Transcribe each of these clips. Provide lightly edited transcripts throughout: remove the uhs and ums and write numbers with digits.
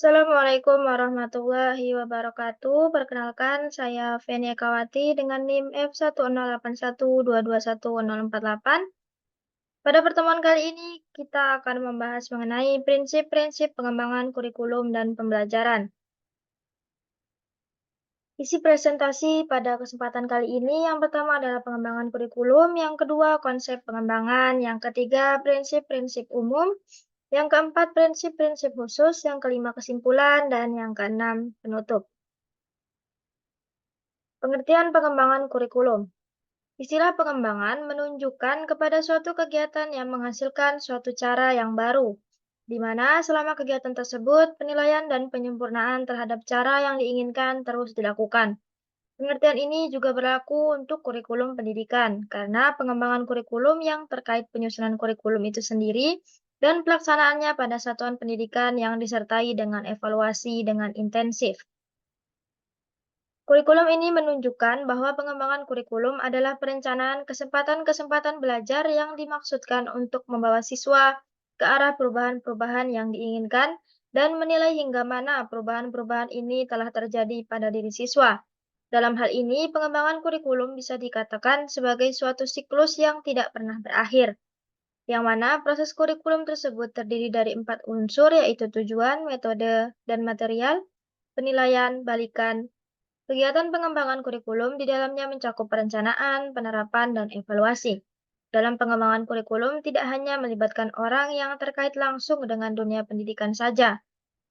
Assalamualaikum warahmatullahi wabarakatuh. Perkenalkan, saya Feni Ekawati dengan NIM F10812210048. Pada pertemuan kali ini, kita akan membahas mengenai prinsip-prinsip pengembangan kurikulum dan pembelajaran. Isi presentasi pada kesempatan kali ini yang pertama adalah pengembangan kurikulum, yang kedua konsep pengembangan, yang ketiga prinsip-prinsip umum, yang keempat prinsip-prinsip khusus, yang kelima kesimpulan, dan yang keenam penutup. Pengertian pengembangan kurikulum. Istilah pengembangan menunjukkan kepada suatu kegiatan yang menghasilkan suatu cara yang baru, di mana selama kegiatan tersebut penilaian dan penyempurnaan terhadap cara yang diinginkan terus dilakukan. Pengertian ini juga berlaku untuk kurikulum pendidikan, karena pengembangan kurikulum yang terkait penyusunan kurikulum itu sendiri dan pelaksanaannya pada satuan pendidikan yang disertai dengan evaluasi dengan intensif. Kurikulum ini menunjukkan bahwa pengembangan kurikulum adalah perencanaan kesempatan-kesempatan belajar yang dimaksudkan untuk membawa siswa ke arah perubahan-perubahan yang diinginkan dan menilai hingga mana perubahan-perubahan ini telah terjadi pada diri siswa. Dalam hal ini, pengembangan kurikulum bisa dikatakan sebagai suatu siklus yang tidak pernah berakhir, yang mana proses kurikulum tersebut terdiri dari 4 unsur, yaitu tujuan, metode, dan material, penilaian, balikan. Kegiatan pengembangan kurikulum di dalamnya mencakup perencanaan, penerapan, dan evaluasi. Dalam pengembangan kurikulum tidak hanya melibatkan orang yang terkait langsung dengan dunia pendidikan saja,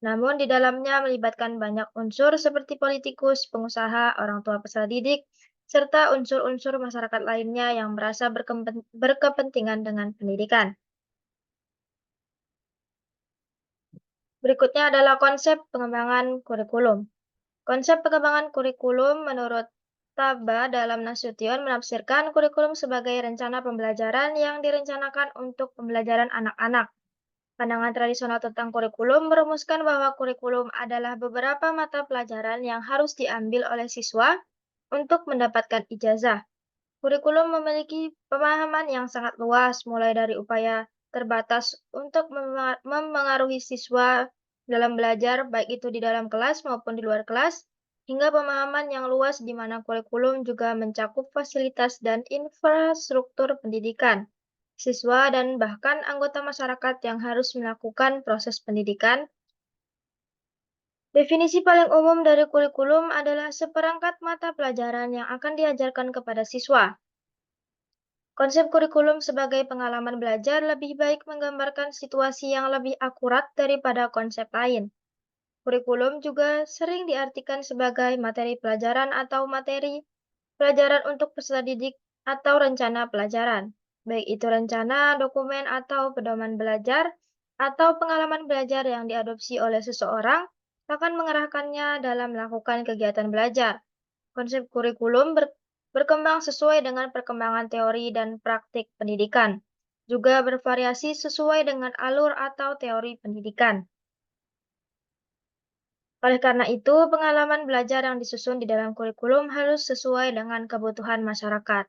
namun di dalamnya melibatkan banyak unsur seperti politikus, pengusaha, orang tua peserta didik, serta unsur-unsur masyarakat lainnya yang merasa berkepentingan dengan pendidikan. Berikutnya adalah konsep pengembangan kurikulum. Konsep pengembangan kurikulum menurut Taba dalam Nasution menafsirkan kurikulum sebagai rencana pembelajaran yang direncanakan untuk pembelajaran anak-anak. Pandangan tradisional tentang kurikulum merumuskan bahwa kurikulum adalah beberapa mata pelajaran yang harus diambil oleh siswa untuk mendapatkan ijazah. Kurikulum memiliki pemahaman yang sangat luas, mulai dari upaya terbatas untuk memengaruhi siswa dalam belajar, baik itu di dalam kelas maupun di luar kelas, hingga pemahaman yang luas di mana kurikulum juga mencakup fasilitas dan infrastruktur pendidikan, siswa, dan bahkan anggota masyarakat yang harus melakukan proses pendidikan. Definisi paling umum dari kurikulum adalah seperangkat mata pelajaran yang akan diajarkan kepada siswa. Konsep kurikulum sebagai pengalaman belajar lebih baik menggambarkan situasi yang lebih akurat daripada konsep lain. Kurikulum juga sering diartikan sebagai materi pelajaran atau materi pelajaran untuk peserta didik atau rencana pelajaran, baik itu rencana, dokumen, atau pedoman belajar, atau pengalaman belajar yang diadopsi oleh seseorang akan mengerahkannya dalam melakukan kegiatan belajar. Konsep kurikulum berkembang sesuai dengan perkembangan teori dan praktik pendidikan, juga bervariasi sesuai dengan alur atau teori pendidikan. Oleh karena itu, pengalaman belajar yang disusun di dalam kurikulum harus sesuai dengan kebutuhan masyarakat.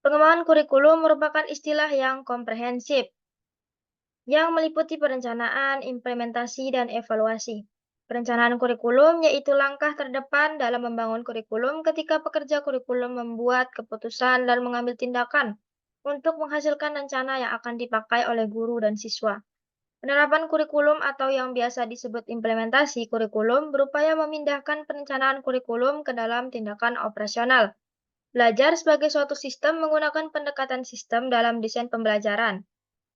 Pengembangan kurikulum merupakan istilah yang komprehensif, yang meliputi perencanaan, implementasi, dan evaluasi. Perencanaan kurikulum yaitu langkah terdepan dalam membangun kurikulum ketika pekerja kurikulum membuat keputusan dan mengambil tindakan untuk menghasilkan rencana yang akan dipakai oleh guru dan siswa. Penerapan kurikulum atau yang biasa disebut implementasi kurikulum berupaya memindahkan perencanaan kurikulum ke dalam tindakan operasional. Belajar sebagai suatu sistem menggunakan pendekatan sistem dalam desain pembelajaran.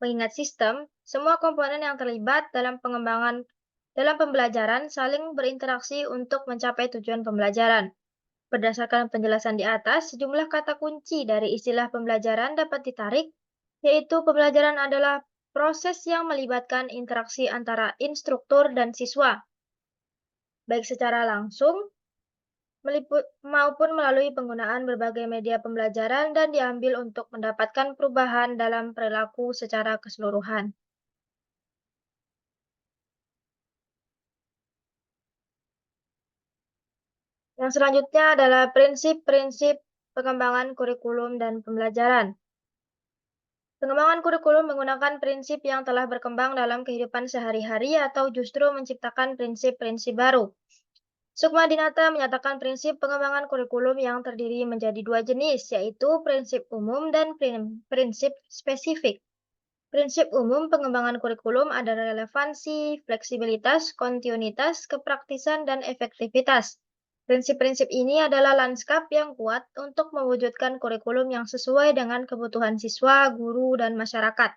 Mengingat sistem, semua komponen yang terlibat dalam pembelajaran saling berinteraksi untuk mencapai tujuan pembelajaran. Berdasarkan penjelasan di atas, sejumlah kata kunci dari istilah pembelajaran dapat ditarik, yaitu pembelajaran adalah proses yang melibatkan interaksi antara instruktur dan siswa, baik secara langsung maupun melalui penggunaan berbagai media pembelajaran dan diambil untuk mendapatkan perubahan dalam perilaku secara keseluruhan. Yang selanjutnya adalah prinsip-prinsip pengembangan kurikulum dan pembelajaran. Pengembangan kurikulum menggunakan prinsip yang telah berkembang dalam kehidupan sehari-hari atau justru menciptakan prinsip-prinsip baru. Sukma Dinata menyatakan prinsip pengembangan kurikulum yang terdiri menjadi dua jenis, yaitu prinsip umum dan prinsip spesifik. Prinsip umum pengembangan kurikulum adalah relevansi, fleksibilitas, kontinuitas, kepraktisan, dan efektivitas. Prinsip-prinsip ini adalah lanskap yang kuat untuk mewujudkan kurikulum yang sesuai dengan kebutuhan siswa, guru, dan masyarakat.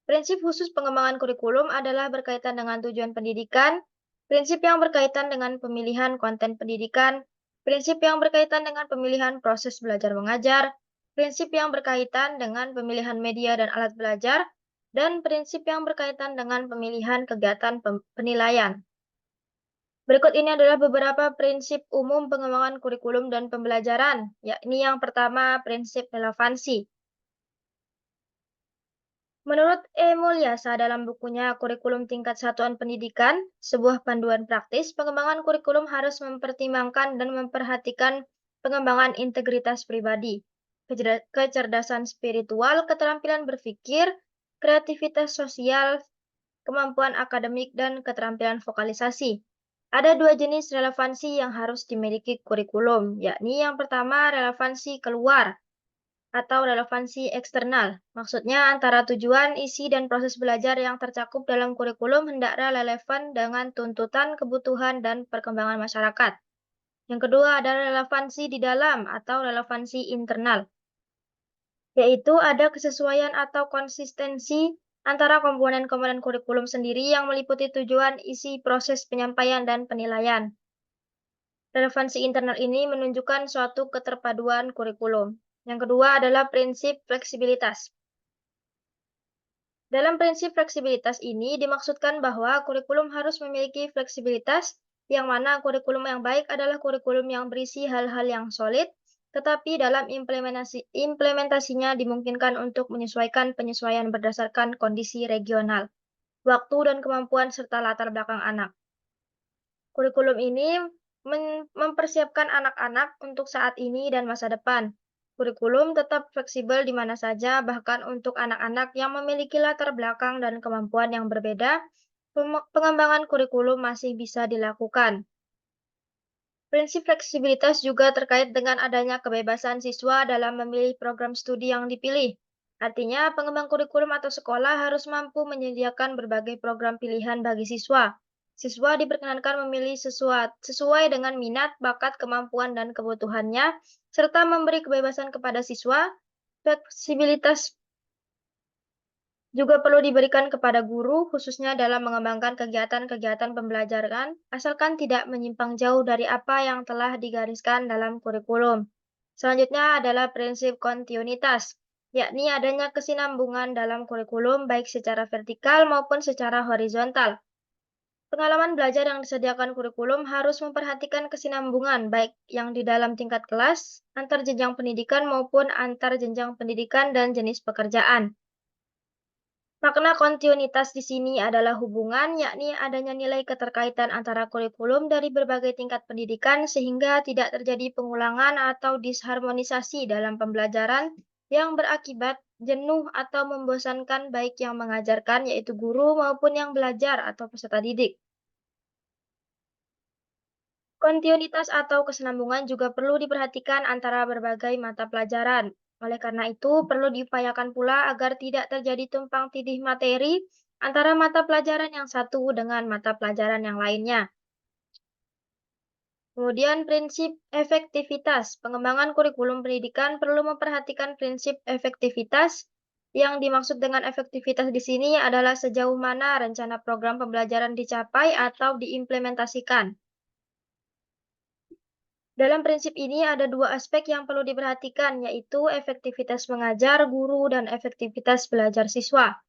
Prinsip khusus pengembangan kurikulum adalah berkaitan dengan tujuan pendidikan, prinsip yang berkaitan dengan pemilihan konten pendidikan, prinsip yang berkaitan dengan pemilihan proses belajar mengajar, prinsip yang berkaitan dengan pemilihan media dan alat belajar, dan prinsip yang berkaitan dengan pemilihan kegiatan penilaian. Berikut ini adalah beberapa prinsip umum pengembangan kurikulum dan pembelajaran, yakni yang pertama, prinsip relevansi. Menurut E. Mulyasa dalam bukunya Kurikulum Tingkat Satuan Pendidikan, sebuah panduan praktis, pengembangan kurikulum harus mempertimbangkan dan memperhatikan pengembangan integritas pribadi, kecerdasan spiritual, keterampilan berpikir, kreativitas sosial, kemampuan akademik, dan keterampilan vokalisasi. Ada dua jenis relevansi yang harus dimiliki kurikulum, yakni yang pertama relevansi keluar, atau relevansi eksternal. Maksudnya antara tujuan, isi, dan proses belajar yang tercakup dalam kurikulum hendaknya relevan dengan tuntutan, kebutuhan, dan perkembangan masyarakat. Yang kedua adalah relevansi di dalam atau relevansi internal, yaitu ada kesesuaian atau konsistensi antara komponen-komponen kurikulum sendiri yang meliputi tujuan, isi, proses penyampaian, dan penilaian. Relevansi internal ini menunjukkan suatu keterpaduan kurikulum. Yang kedua adalah prinsip fleksibilitas. Dalam prinsip fleksibilitas ini dimaksudkan bahwa kurikulum harus memiliki fleksibilitas, yang mana kurikulum yang baik adalah kurikulum yang berisi hal-hal yang solid, tetapi dalam implementasinya dimungkinkan untuk menyesuaikan penyesuaian berdasarkan kondisi regional, waktu dan kemampuan serta latar belakang anak. Kurikulum ini mempersiapkan anak-anak untuk saat ini dan masa depan. Kurikulum tetap fleksibel di mana saja, bahkan untuk anak-anak yang memiliki latar belakang dan kemampuan yang berbeda, pengembangan kurikulum masih bisa dilakukan. Prinsip fleksibilitas juga terkait dengan adanya kebebasan siswa dalam memilih program studi yang dipilih. Artinya, pengembang kurikulum atau sekolah harus mampu menyediakan berbagai program pilihan bagi siswa. Siswa diperkenankan memilih sesuai dengan minat, bakat, kemampuan, dan kebutuhannya, serta memberi kebebasan kepada siswa. Fleksibilitas juga perlu diberikan kepada guru, khususnya dalam mengembangkan kegiatan-kegiatan pembelajaran, asalkan tidak menyimpang jauh dari apa yang telah digariskan dalam kurikulum. Selanjutnya adalah prinsip kontinuitas, yakni adanya kesinambungan dalam kurikulum baik secara vertikal maupun secara horizontal. Pengalaman belajar yang disediakan kurikulum harus memperhatikan kesinambungan baik yang di dalam tingkat kelas, antar jenjang pendidikan maupun antar jenjang pendidikan dan jenis pekerjaan. Makna kontinuitas di sini adalah hubungan, yakni adanya nilai keterkaitan antara kurikulum dari berbagai tingkat pendidikan sehingga tidak terjadi pengulangan atau disharmonisasi dalam pembelajaran yang berakibat jenuh atau membosankan baik yang mengajarkan, yaitu guru, maupun yang belajar atau peserta didik. Kontinuitas atau kesinambungan juga perlu diperhatikan antara berbagai mata pelajaran. Oleh karena itu, perlu diupayakan pula agar tidak terjadi tumpang tindih materi antara mata pelajaran yang satu dengan mata pelajaran yang lainnya. Kemudian, prinsip efektivitas. Pengembangan kurikulum pendidikan perlu memperhatikan prinsip efektivitas. Yang dimaksud dengan efektivitas di sini adalah sejauh mana rencana program pembelajaran dicapai atau diimplementasikan. Dalam prinsip ini ada dua aspek yang perlu diperhatikan, yaitu efektivitas mengajar guru dan efektivitas belajar siswa.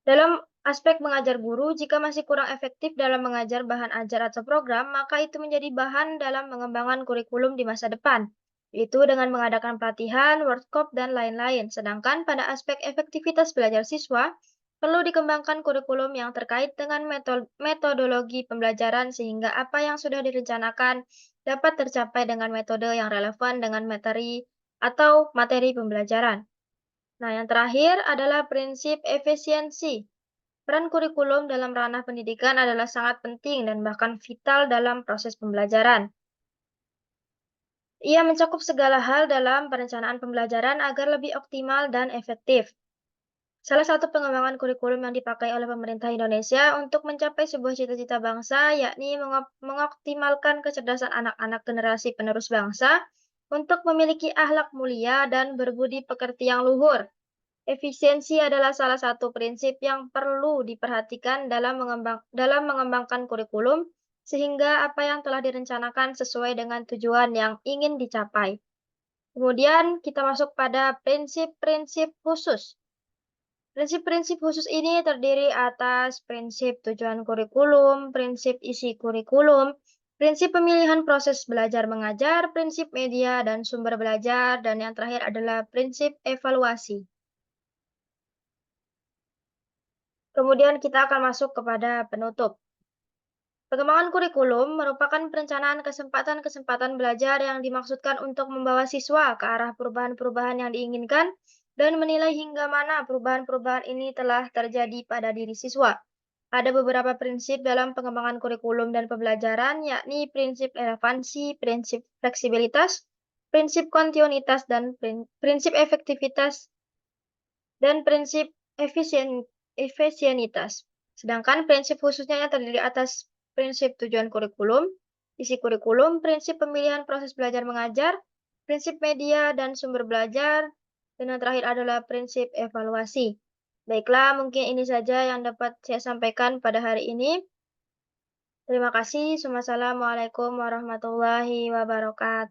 Dalam aspek mengajar guru, jika masih kurang efektif dalam mengajar bahan ajar atau program, maka itu menjadi bahan dalam pengembangan kurikulum di masa depan, yaitu dengan mengadakan pelatihan, workshop, dan lain-lain. Sedangkan pada aspek efektivitas belajar siswa, perlu dikembangkan kurikulum yang terkait dengan metodologi pembelajaran sehingga apa yang sudah direncanakan dapat tercapai dengan metode yang relevan dengan materi atau materi pembelajaran. Nah, yang terakhir adalah prinsip efisiensi. Peran kurikulum dalam ranah pendidikan adalah sangat penting dan bahkan vital dalam proses pembelajaran. Ia mencakup segala hal dalam perencanaan pembelajaran agar lebih optimal dan efektif. Salah satu pengembangan kurikulum yang dipakai oleh pemerintah Indonesia untuk mencapai sebuah cita-cita bangsa, yakni mengoptimalkan kecerdasan anak-anak generasi penerus bangsa untuk memiliki akhlak mulia dan berbudi pekerti yang luhur. Efisiensi adalah salah satu prinsip yang perlu diperhatikan dalam mengembangkan kurikulum, sehingga apa yang telah direncanakan sesuai dengan tujuan yang ingin dicapai. Kemudian kita masuk pada prinsip-prinsip khusus. Prinsip-prinsip khusus ini terdiri atas prinsip tujuan kurikulum, prinsip isi kurikulum, prinsip pemilihan proses belajar mengajar, prinsip media dan sumber belajar, dan yang terakhir adalah prinsip evaluasi. Kemudian kita akan masuk kepada penutup. Pengembangan kurikulum merupakan perencanaan kesempatan-kesempatan belajar yang dimaksudkan untuk membawa siswa ke arah perubahan-perubahan yang diinginkan dan menilai hingga mana perubahan-perubahan ini telah terjadi pada diri siswa. Ada beberapa prinsip dalam pengembangan kurikulum dan pembelajaran, yakni prinsip relevansi, prinsip fleksibilitas, prinsip kontinuitas, dan prinsip efektivitas, dan prinsip efisienitas. Sedangkan prinsip khususnya yang terdiri atas prinsip tujuan kurikulum, isi kurikulum, prinsip pemilihan proses belajar mengajar, prinsip media dan sumber belajar, dan yang terakhir adalah prinsip evaluasi. Baiklah, mungkin ini saja yang dapat saya sampaikan pada hari ini. Terima kasih. Wassalamualaikum warahmatullahi wabarakatuh.